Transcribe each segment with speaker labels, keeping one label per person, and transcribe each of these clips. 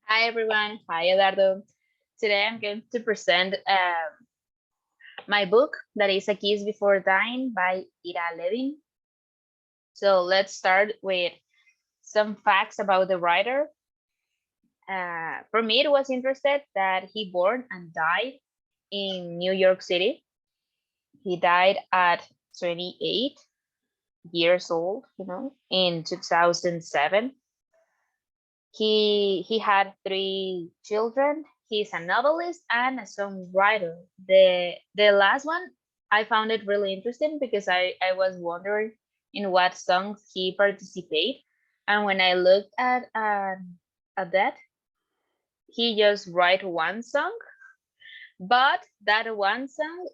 Speaker 1: Hi everyone. Hi Eduardo. Today I'm going to present my book that is A Kiss Before Dying by Ira Levin. So let's start with some facts about the writer. For me, it was interesting that he born and died in New York City. He died at 28 years old, in 2007. He had three children. He's a novelist and a songwriter. The last one I found it really interesting because I was wondering in what songs he participated, and when I looked at that, he just write one song, but that one song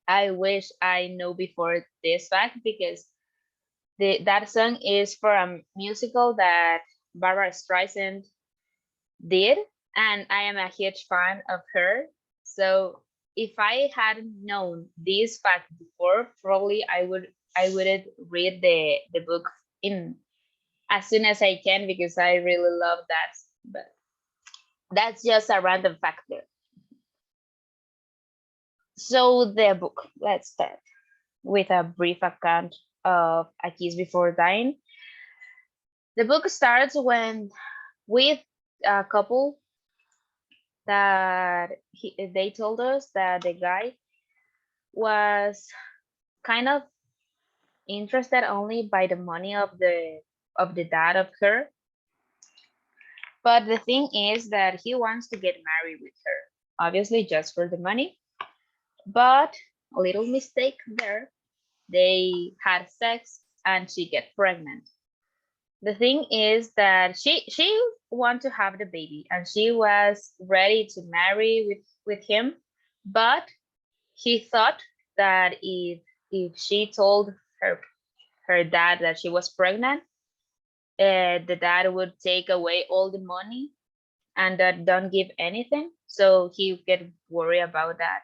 Speaker 1: I wish I know before this fact because that song is for a musical that Barbara Streisand did, and I am a huge fan of her. So if I hadn't known this fact before, probably I would read the book in as soon as I can because I really love that. But that's just a random factor. So the book, let's start with a brief account of A Kiss Before Dying. The book starts when with a couple that they told us that the guy was kind of interested only by the money of the dad of her, but the thing is that he wants to get married with her, obviously just for the money. But a little mistake there, they had sex and she get pregnant. The thing is that she want to have the baby and she was ready to marry with him, but he thought that if she told her dad that she was pregnant, the dad would take away all the money and that don't give anything. So he get worried about that,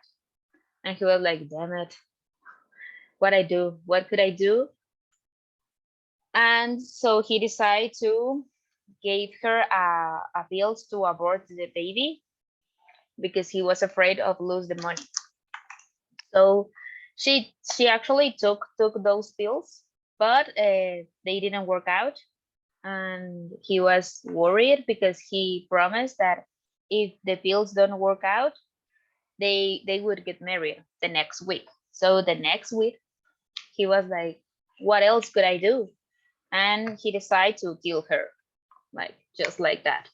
Speaker 1: and he was like, "Damn it, what I do? What could I do?" And so he decided to give her a pills to abort the baby because he was afraid of lose the money. So she actually took those pills, but they didn't work out, and he was worried because he promised that if the pills don't work out, they would get married the next week. So the next week he was like, what else could I do? And he decided to kill her, like just like that.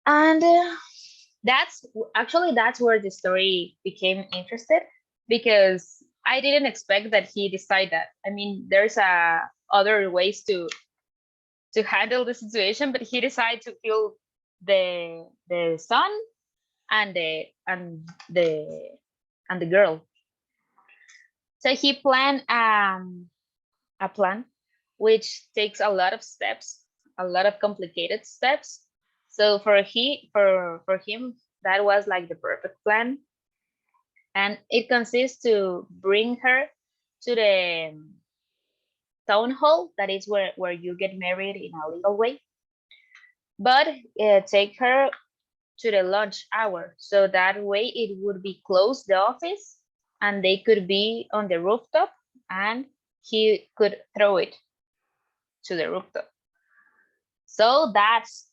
Speaker 1: And that's that's where the story became interested because I didn't expect that he decided that. I mean, there's other ways to handle the situation, but he decided to kill the son and the girl. So he planned a plan which takes a lot of steps, a lot of complicated steps. So for him that was like the perfect plan, and it consists to bring her to the town hall, that is where you get married in a legal way, but take her to the lunch hour so that way it would be close the office and they could be on the rooftop and he could throw it to the rooftop. So that's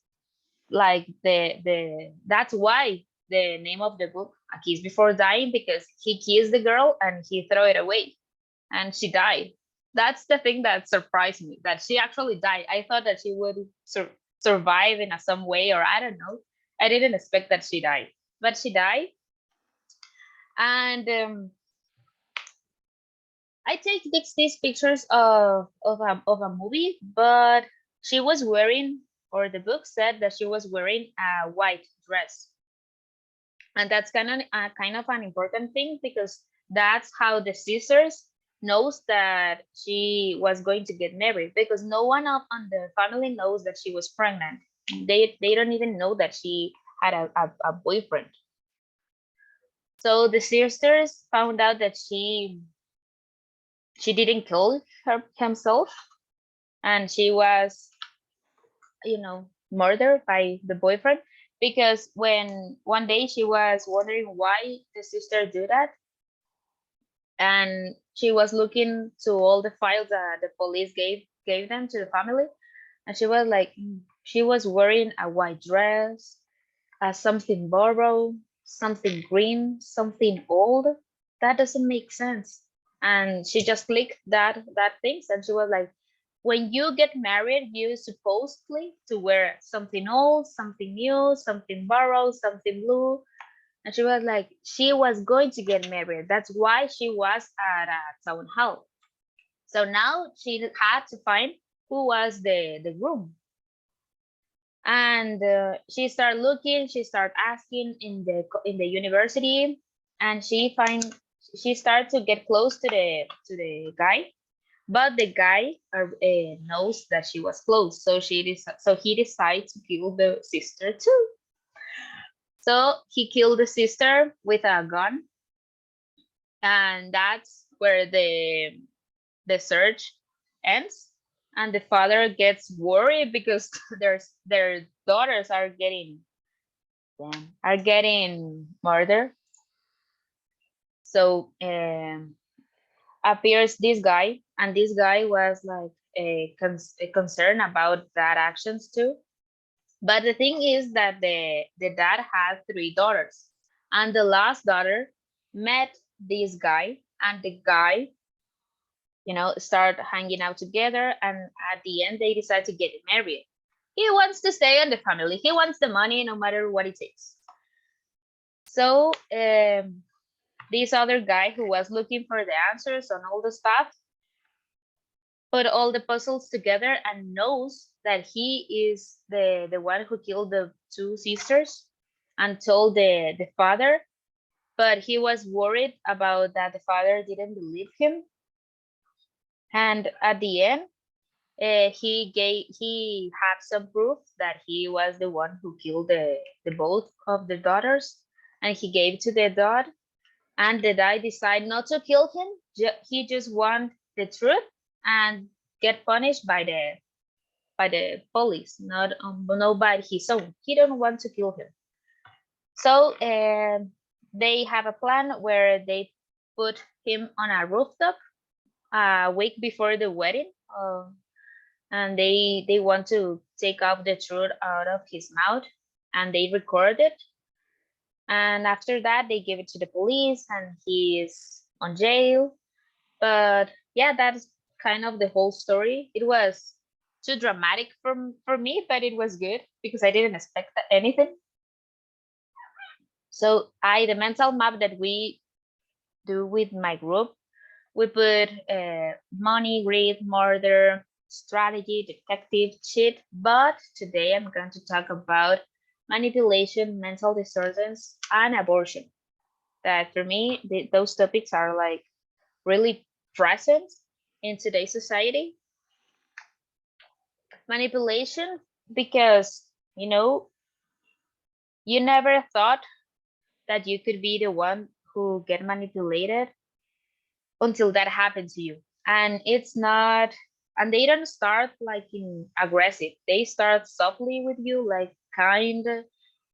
Speaker 1: like that's why the name of the book, A Kiss Before Dying, because he kissed the girl and he threw it away and she died. That's the thing that surprised me, that she actually died. I thought that she would survive in some way, or I don't know. I didn't expect that she died, but she died. And I take these pictures of a movie, but she was wearing, or the book said that she was wearing a white dress, and that's kind of an important thing because that's how the sisters knows that she was going to get married, because no one on the family knows that she was pregnant. They don't even know that she had a boyfriend. So the sisters found out that she didn't kill himself, and she was murdered by the boyfriend, because when one day she was wondering why the sister do that, and she was looking to all the files that the police gave them to the family, and she was like, she was wearing a white dress, something borrowed, something green, something old. That doesn't make sense. And she just clicked that things, and she was like, when you get married, you supposedly to wear something old, something new, something borrowed, something blue. And she was like, she was going to get married. That's why she was at a town hall. So now she had to find who was the groom. And she started looking, she started asking in the university, and she started to get close to the guy, but the guy knows that she was close, so he decides to kill the sister too. So he killed the sister with a gun, and that's where the search ends. And the father gets worried because their daughters are getting murdered. So appears this guy, and this guy was like a concern about that actions too. But the thing is that the dad had three daughters, and the last daughter met this guy, and the guy, start hanging out together, and at the end they decide to get married. He wants to stay in the family. He wants the money no matter what it takes. So this other guy who was looking for the answers on all the stuff put all the puzzles together and knows that he is the one who killed the two sisters, and told the father, but he was worried about that the father didn't believe him. And at the end, he had some proof that he was the one who killed the both of the daughters, and he gave to the dad. And the dad decided not to kill him. He just want the truth and get punished by the police, not by his own. He don't want to kill him. So they have a plan where they put him on a rooftop a week before the wedding, and they want to take off the truth out of his mouth, and they record it. And after that, they give it to the police, and he is on jail. But yeah, that's kind of the whole story. It was too dramatic for me, but it was good because I didn't expect anything. So the mental map that we do with my group, we put money, greed, murder, strategy, detective, cheat. But today I'm going to talk about manipulation, mental disorders, and abortion. That for me, those topics are like really present in today's society. Manipulation, because you never thought that you could be the one who get manipulated until that happened to you. And it's not, and they don't start like in aggressive. They start softly with you, like kind,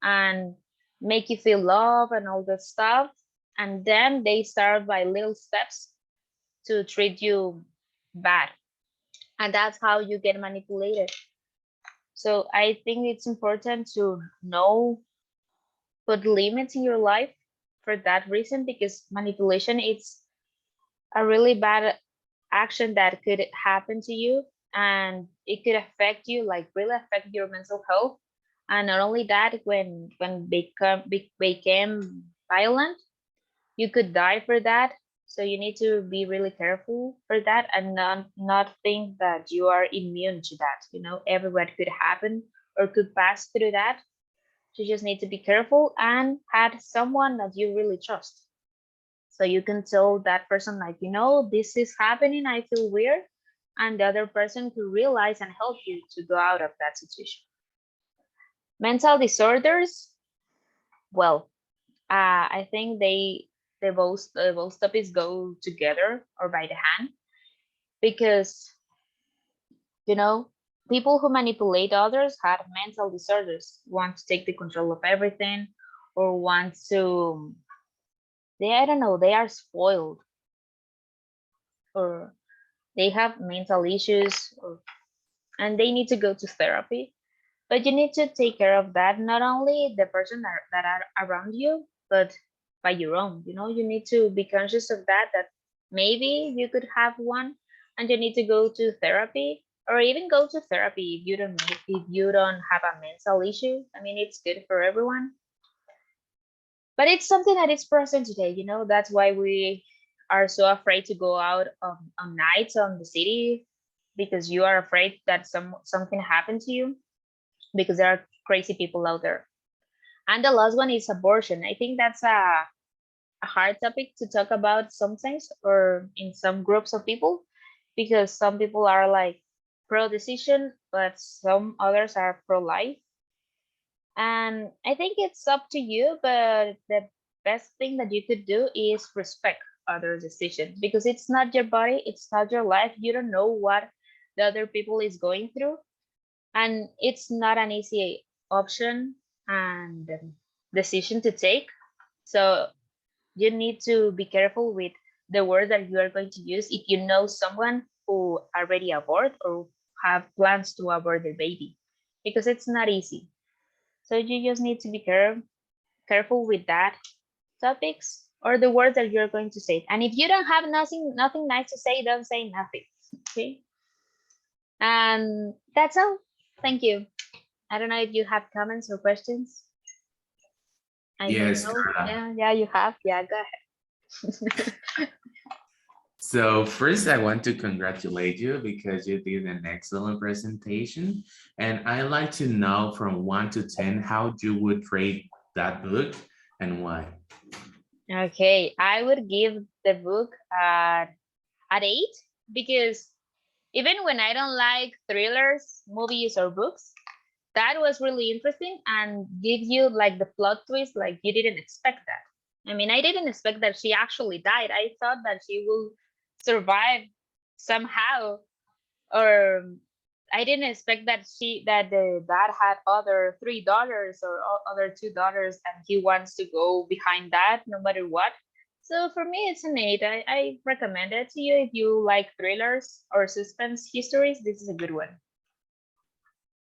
Speaker 1: and make you feel love and all that stuff. And then they start by little steps to treat you bad. And that's how you get manipulated. So I think it's important to know, put limits in your life for that reason, because manipulation is a really bad action that could happen to you, and it could affect you, like really affect your mental health. And not only that, when became violent, you could die for that. So you need to be really careful for that, and not think that you are immune to that. Everyone could happen or could pass through that. You just need to be careful and have someone that you really trust, so you can tell that person, like, this is happening, I feel weird, and the other person could realize and help you to go out of that situation. Mental disorders, well, I think both topics go together or by the hand, because you know People who manipulate others have mental disorders, want to take the control of everything, or want to, I don't know, they are spoiled, or they have mental issues, and they need to go to therapy. But you need to take care of that, not only the person that are around you, but by your own. You need to be conscious of that, that maybe you could have one, and you need to go to therapy, or even go to therapy if you don't have a mental issue. I mean, it's good for everyone, but it's something that is present today. That's why we are so afraid to go out on nights on the city, because you are afraid that something happened to you, because there are crazy people out there. And the last one is abortion. I think that's a hard topic to talk about sometimes, or in some groups of people, because some people are like pro decision, but some others are pro life. And I think it's up to you, but the best thing that you could do is respect other decisions, because it's not your body, it's not your life. You don't know what the other people is going through, and it's not an easy option and decision to take. So you need to be careful with the word that you are going to use if you know someone who already abort or have plans to abort the baby, because it's not easy. So you just need to be careful with that topics, or the words that you're going to say. And if you don't have nothing nice to say, don't say nothing. Okay. And that's all. Thank you. I don't know if you have comments or questions. I think
Speaker 2: Yes,
Speaker 1: no.
Speaker 2: Karla.
Speaker 1: Yeah, you have. Yeah, go ahead.
Speaker 2: So first, I want to congratulate you because you did an excellent presentation. And I like to know from 1 to 10 how you would rate that book and why.
Speaker 1: Okay, I would give the book at 8, because even when I don't like thrillers, movies, or books, that was really interesting and gives you like the plot twist, like you didn't expect that. I mean, I didn't expect that she actually died. I thought that she will survive somehow, or I didn't expect that the dad had other 3 daughters, or other 2 daughters, and he wants to go behind that no matter what. So for me, it's an 8. I recommend it to you if you like thrillers or suspense histories. This is a good one.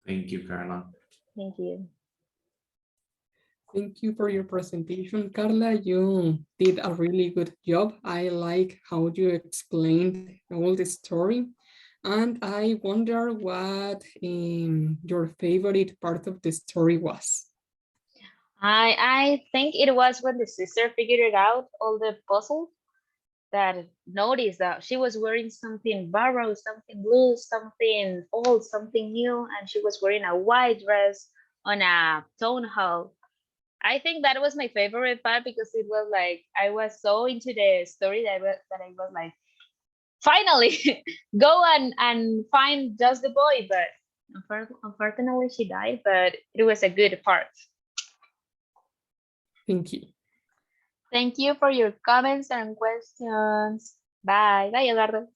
Speaker 2: Thank you, Karla.
Speaker 1: Thank you.
Speaker 3: Thank you for your presentation, Carla. You did a really good job. I like how you explained all the story. And I wonder what your favorite part of the story was.
Speaker 1: I think it was when the sister figured it out, all the puzzle, that noticed that she was wearing something borrowed, something blue, something old, something new, and she was wearing a white dress on a town hall. I think that was my favorite part, because it was like I was so into the story that I was like, finally, go and find just the boy. But unfortunately, she died. But it was a good part.
Speaker 3: Thank you.
Speaker 1: Thank you for your comments and questions. Bye. Bye, Eduardo.